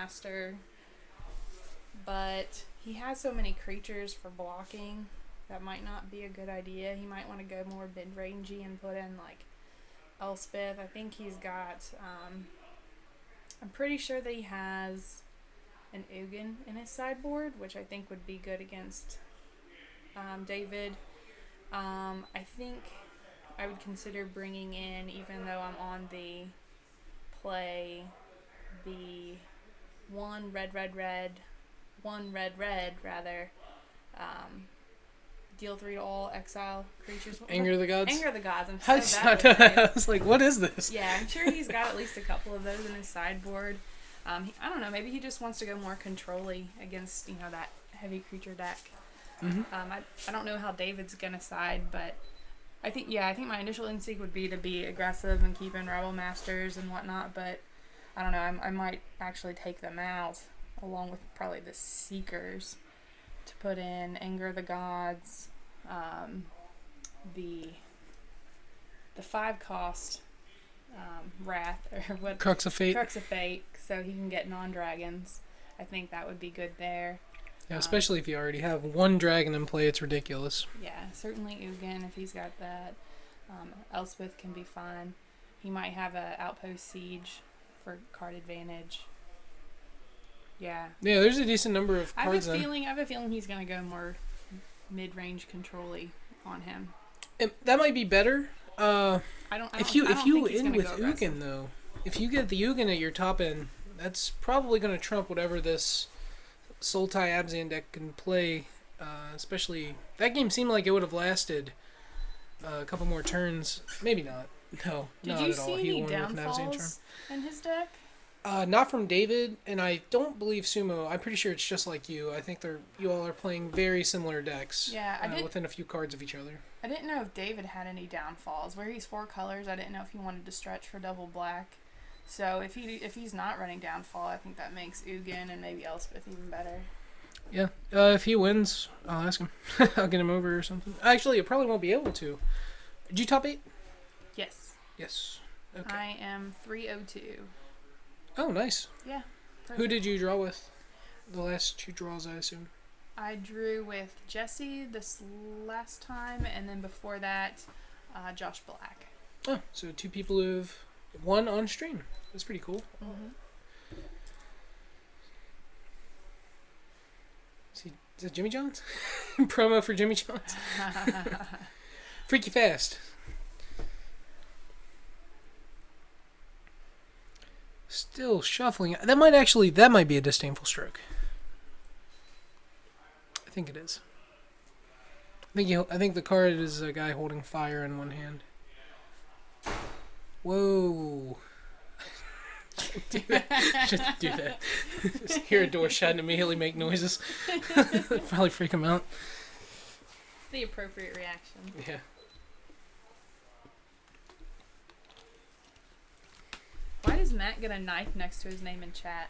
Master, but he has so many creatures for blocking that might not be a good idea. He might want to go more mid-rangey and put in like Elspeth. I think he's got, I'm pretty sure that he has an Ugin in his sideboard, which I think would be good against David. I think I would consider bringing in, even though I'm on the play, the one red, deal 3 to all exile creatures. Anger of the Gods? Anger of the Gods. I'm so bad with I was like, what is this? Yeah, I'm sure he's got at least a couple of those in his sideboard. I don't know, maybe he just wants to go more control-y against, that heavy creature deck. Mm-hmm. I don't know how David's going to side, but I think my initial instinct would be to be aggressive and keep in Rebel Masters and whatnot, but I don't know, I might actually take them out along with probably the Seekers to put in Anger of the Gods, the 5-cost Wrath, or what? Crux of Fate. Crux of Fate, so he can get non-dragons. I think that would be good there. Yeah, especially if you already have one dragon in play, it's ridiculous. Yeah, certainly Ugin, if he's got that. Elspeth can be fun. He might have a Outpost Siege for card advantage. Yeah. Yeah, there's a decent number of cards. I have a feeling he's going to go more mid-range control-y on him. That might be better. If you end with aggressive. Ugin though, if you get the Ugin at your top end, that's probably going to trump whatever this Sultai Abzan deck can play. Especially that game seemed like it would have lasted a couple more turns. Maybe not. No, Did not you at all. see He any won with an Abzan charm. downfalls in his deck? Not from David, and I don't believe Sumo. I'm pretty sure it's just like you. I think you all are playing very similar decks. Yeah, within a few cards of each other. I didn't know if David had any downfalls. Where he's 4 colors, I didn't know if he wanted to stretch for double black. So if he's not running downfall, I think that makes Ugin and maybe Elspeth even better. Yeah, if he wins, I'll ask him. I'll get him over or something. Actually, I probably won't be able to. Did you top 8? Yes. Yes. Okay. I am 302. Oh, nice. Yeah. Perfect. Who did you draw with? The last 2 draws, I assume. I drew with Jesse this last time, and then before that, Josh Black. Oh, so 2 people who've won on stream. That's pretty cool. Mm-hmm. Is that Jimmy John's? Promo for Jimmy John's? Freaky fast. Still shuffling. That might be a disdainful stroke. I think it is. I think the card is a guy holding fire in one hand. Whoa. Shouldn't do that. Just hear a door shut and immediately make noises. Probably freak him out. It's the appropriate reaction. Yeah. Why does Matt get a knife next to his name in chat?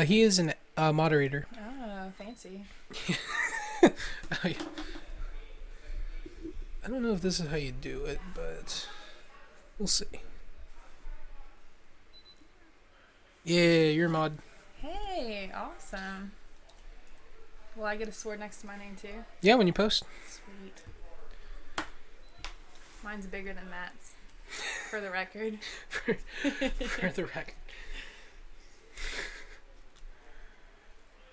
He is a moderator. Oh, fancy. I don't know if this is how you do it, but we'll see. Yeah, you're a mod. Hey, awesome. Will I get a sword next to my name too? Yeah, when you post. Sweet. Mine's bigger than Matt's. For the record. for the record.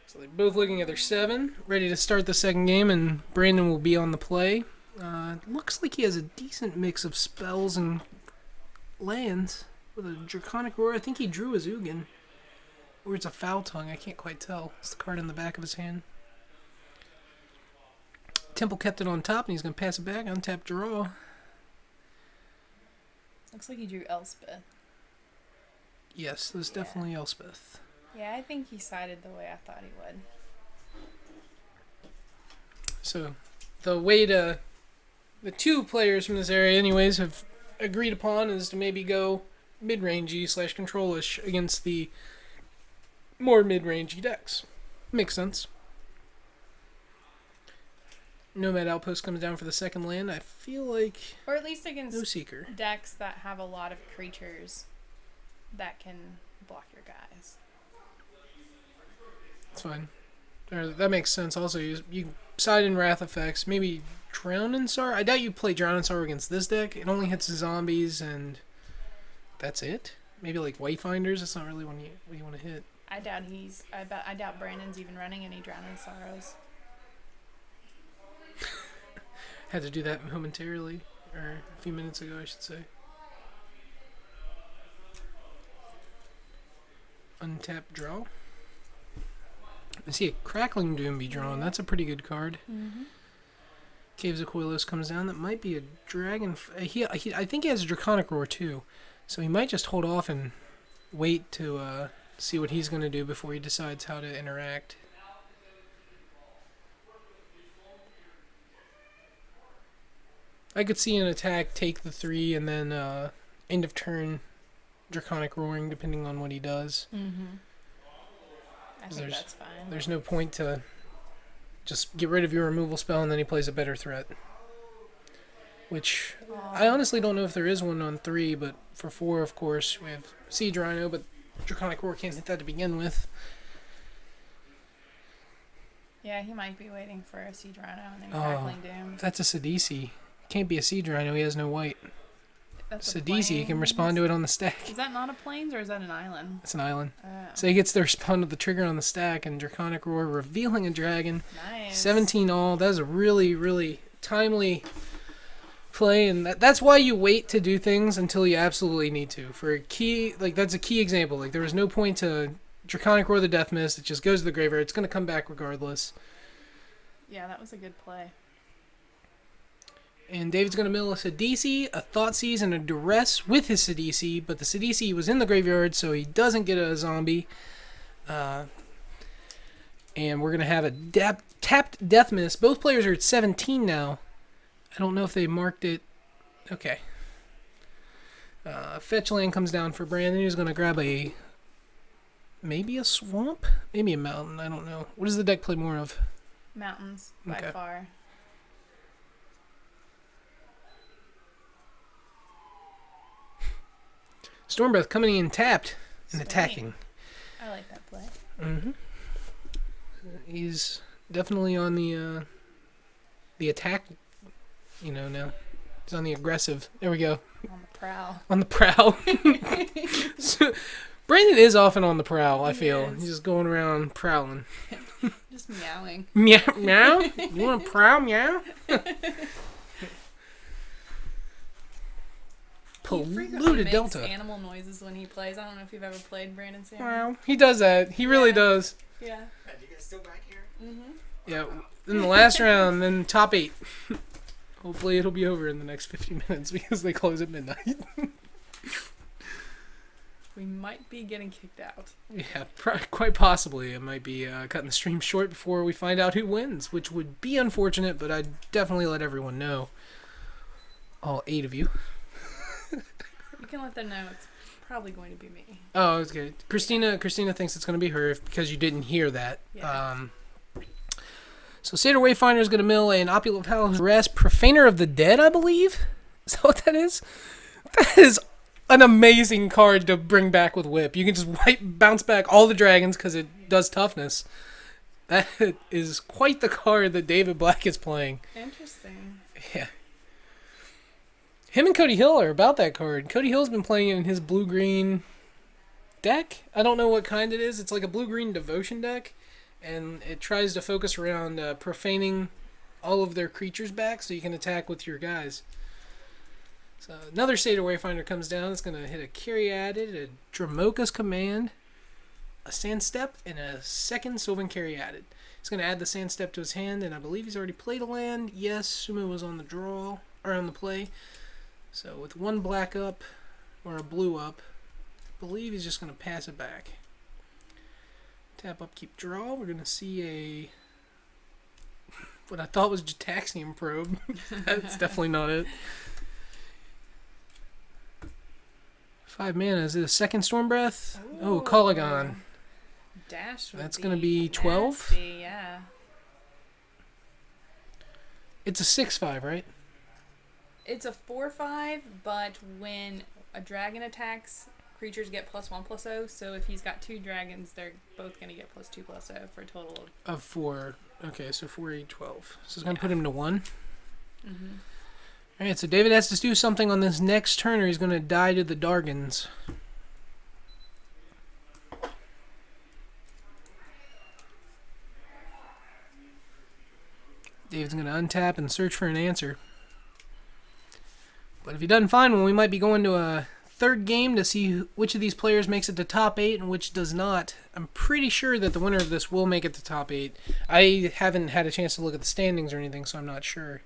So they're both looking at their 7, ready to start the second game, and Brandon will be on the play. Looks like he has a decent mix of spells and lands with a Draconic Roar. I think he drew his Ugin. Or it's a Foul Tongue, I can't quite tell. It's the card in the back of his hand. Temple kept it on top, and he's going to pass it back, untap draw. Looks like he drew Elspeth. Yes, there's definitely Elspeth. Yeah, I think he sided the way I thought he would. So, the 2 players from this area anyways have agreed upon is to maybe go mid-rangey / control-ish against the more mid-rangey decks. Makes sense. Nomad Outpost comes down for the second land. I feel like... Or at least against no Seeker. Decks that have a lot of creatures that can block your guys. That's fine. That makes sense. Also, you side in Wrath effects. Maybe Drowning Sorrow? I doubt you play Drowning Sorrow against this deck. It only hits zombies, and that's it? Maybe like Wayfinders? That's not really what you want to hit. I doubt Brandon's even running any Drowning Sorrows. Had to do that momentarily. Or a few minutes ago, I should say. Untap draw. I see a Crackling Doom be drawn. That's a pretty good card. Mm-hmm. Caves of Koilos comes down. That might be a dragon. I think he has a Draconic Roar too. So he might just hold off and wait to see what he's going to do before he decides how to interact. I could see an attack take the 3 and then end of turn Draconic Roaring depending on what he does. Mm-hmm. I think that's fine. There's no point to just get rid of your removal spell and then he plays a better threat. Which, I honestly don't know if there is one on 3, but for 4, of course, we have Siege Rhino, but Draconic Roar can't hit that to begin with. Yeah, he might be waiting for a Siege Rhino and then Crackling Doom. That's a Sidisi. Can't be a Siege Rhino, he has no white. That's Sidisi, he can respond to it on the stack. Is that not a plains or is that an island? It's an island. Oh. So he gets to respond to the trigger on the stack and Draconic Roar, revealing a dragon. Nice. 17 all. That is a really, really timely play, and that's why you wait to do things until you absolutely need to. For a key, like that's a key example. Like there was no point to Draconic Roar the Death Mist. It just goes to the graveyard. It's going to come back regardless. Yeah, that was a good play. And David's going to mill a Sidisi, a Thoughtseize, and a Duress with his Sidisi, but the Sidisi was in the graveyard, so he doesn't get a zombie. And we're going to have a tapped Death Mist. Both players are at 17 now. I don't know if they marked it. Okay. Fetch land comes down for Brandon. He's going to grab maybe a swamp? Maybe a mountain. I don't know. What does the deck play more of? Mountains, by far. Stormbreath coming in tapped and Sweet. attacking. I like that play. Mm-hmm. He's definitely on the attack, now. He's on the aggressive. There we go. On the prowl. On the prowl. So, Brandon is often on the prowl, I feel. Is. He's just going around prowling. Just meowing. Meow, meow? You want to prowl, meow? Polluted Delta. He makes animal noises when he plays. I don't know if you've ever played Brandon Salmon. Wow. He does that. He really does. Yeah. Are you guys still back here? Mm-hmm. Yeah. In the last round, then top 8. Hopefully it'll be over in the next 50 minutes because they close at midnight. We might be getting kicked out. Yeah, quite possibly. It might be cutting the stream short before we find out who wins, which would be unfortunate, but I'd definitely let everyone know. All 8 of you. You can let them know it's probably going to be me. Oh, okay. Christina thinks it's going to be her because you didn't hear that. Yeah. So Satyr Wayfinder is going to mill an Opulent Palace Rest, Profaner of the Dead, I believe. Is that what that is? That is an amazing card to bring back with Whip. You can just bounce back all the dragons because it does toughness. That is quite the card that David Black is playing. Interesting. Yeah. Him and Cody Hill are about that card. Cody Hill's been playing it in his blue-green deck. I don't know what kind it is. It's like a blue-green devotion deck, and it tries to focus around profaning all of their creatures back so you can attack with your guys. So another Satyr Wayfinder comes down. It's going to hit a Caryatid, a Dramoka's Command, a Sand Step, and a second Sylvan Caryatid. He's going to add the Sand Step to his hand, and I believe he's already played a land. Yes, Sumo was on the draw, or on the play. So with one black up, or a blue up, I believe he's just going to pass it back. Tap up, keep draw. We're going to see what I thought was Gitaxian Probe. That's definitely not it. 5 mana. Is it a second Storm Breath? Oh, Colligon. Dash. That's going to be 12? Nasty, yeah. It's a 6/5, right? It's a 4/5, but when a dragon attacks creatures get +1/+0. So if he's got 2 dragons, they're both going to get +2/+0 for a total of 4. Okay, so 4, 8, 12. So it's going to put him to 1. Mm-hmm. All right, so David has to do something on this next turn or he's going to die to the Dargans. David's going to untap and search for an answer. But if he doesn't find one, we might be going to a third game to see which of these players makes it to top 8 and which does not. I'm pretty sure that the winner of this will make it to top 8. I haven't had a chance to look at the standings or anything, so I'm not sure.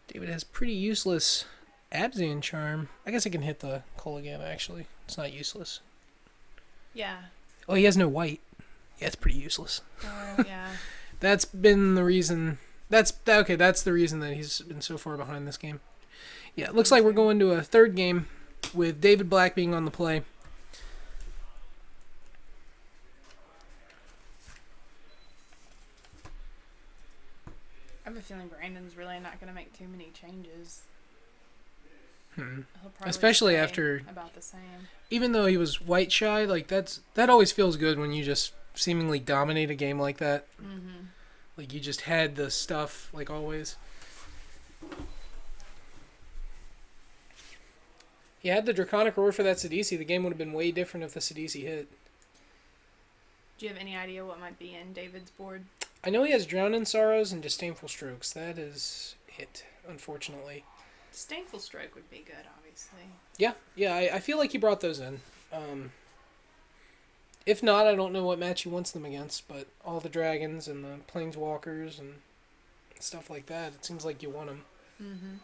David has pretty useless Abzan Charm. I guess I can hit the Kolagam, actually. It's not useless. Yeah. Oh, he has no white. Yeah, it's pretty useless. Yeah. That's been the reason. That's the reason that he's been so far behind this game. Yeah, it looks like we're going to a third game with David Black being on the play. I have a feeling Brandon's really not going to make too many changes. He'll probably Especially stay after about the same. Even though he was white shy, like that always feels good when you just seemingly dominate a game like that. Mm-hmm. Like you just had the stuff, like always. He had the Draconic Roar for that Sidisi. The game would have been way different if the Sidisi hit. Do you have any idea what might be in David's board? I know he has Drowning Sorrows and Disdainful Strokes. That is it, unfortunately. Disdainful Stroke would be good, obviously. Yeah, I feel like he brought those in. If not, I don't know what match he wants them against, but all the dragons and the planeswalkers and stuff like that, it seems like you want them. Mm-hmm.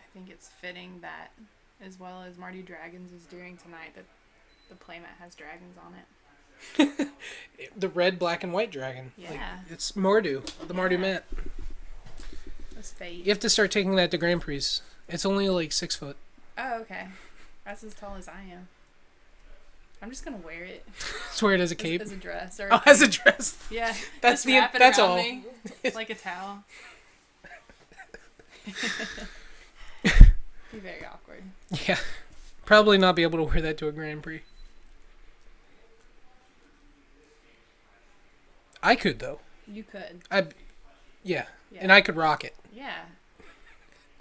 I think it's fitting that, as well as Mardu Dragons is doing tonight, that the playmat has dragons on it. The red, black, and white dragon. Yeah. Like, it's Mardu, the Mardu mat. That's fate. You have to start taking that to Grand Prix. It's only like 6 foot. Oh, okay. That's as tall as I am. I'm just gonna wear it. Swear it as a cape. As a dress. Or as a dress. Yeah. That's just wrap it that's around all. Me, like a towel. Be very awkward. Yeah. Probably not be able to wear that to a Grand Prix. I could though. You could. Yeah. And I could rock it. Yeah.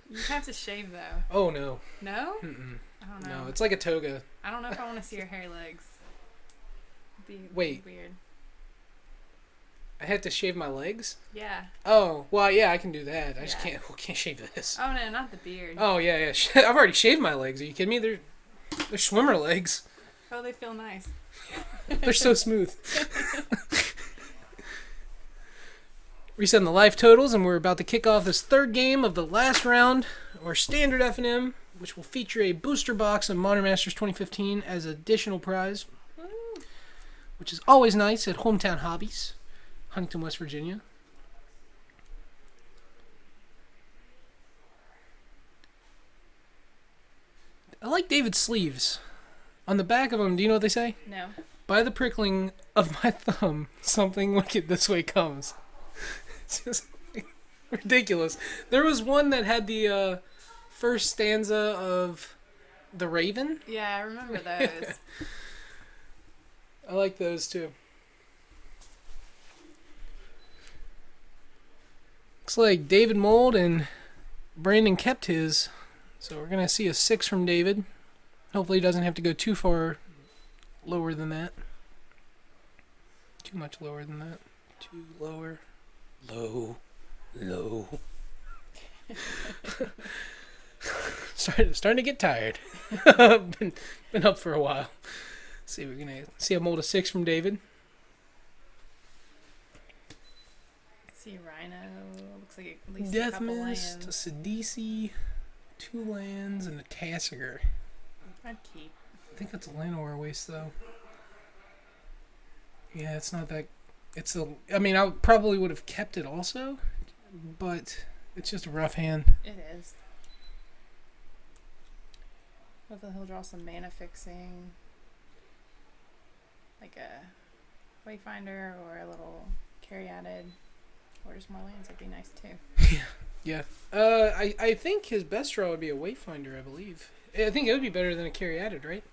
You have to shave though. Oh no. No? Mm-mm. I don't know. No, it's like a toga. I don't know if I want to see your hairy legs. Wait. Be weird. I had to shave my legs? Yeah. Oh, well, yeah, I can do that. I just can't shave this. Oh no, not the beard. Oh yeah. I've already shaved my legs. Are you kidding me? They're swimmer legs. Oh, they feel nice. They're so smooth. Resetting the life totals, and we're about to kick off this third game of the last round, or standard FNM, which will feature a booster box of Modern Masters 2015 as additional prize, which is always nice at Hometown Hobbies, Huntington, West Virginia. I like David's sleeves. On the back of them, do you know what they say? No. By the prickling of my thumb, something wicked this way comes. It's just ridiculous. There was one that had the first stanza of The Raven. Yeah, I remember those. I like those too. Looks like David Mold and Brandon kept his. So we're going to see a 6 from David. Hopefully he doesn't have to go too far lower than that. Too much lower than that. Too lower. Low. Starting to get tired. been up for a while. Let's see, we're gonna see a mold of 6 from David. Let's see, Rhino. Looks like at least Death a couple Mist, a lands. Sidisi, 2 lands, and a Tassiger. I'd keep. I think that's a Llanowar waste though. Yeah, it's not that. I mean, I probably would have kept it also, but it's just a rough hand. It is. Hopefully he'll draw some mana fixing. Like a Wayfinder or a little Caryatid. Or just more lands would be nice too. Yeah. Yeah. I think his best draw would be a Wayfinder, I believe. I think it would be better than a Caryatid, right?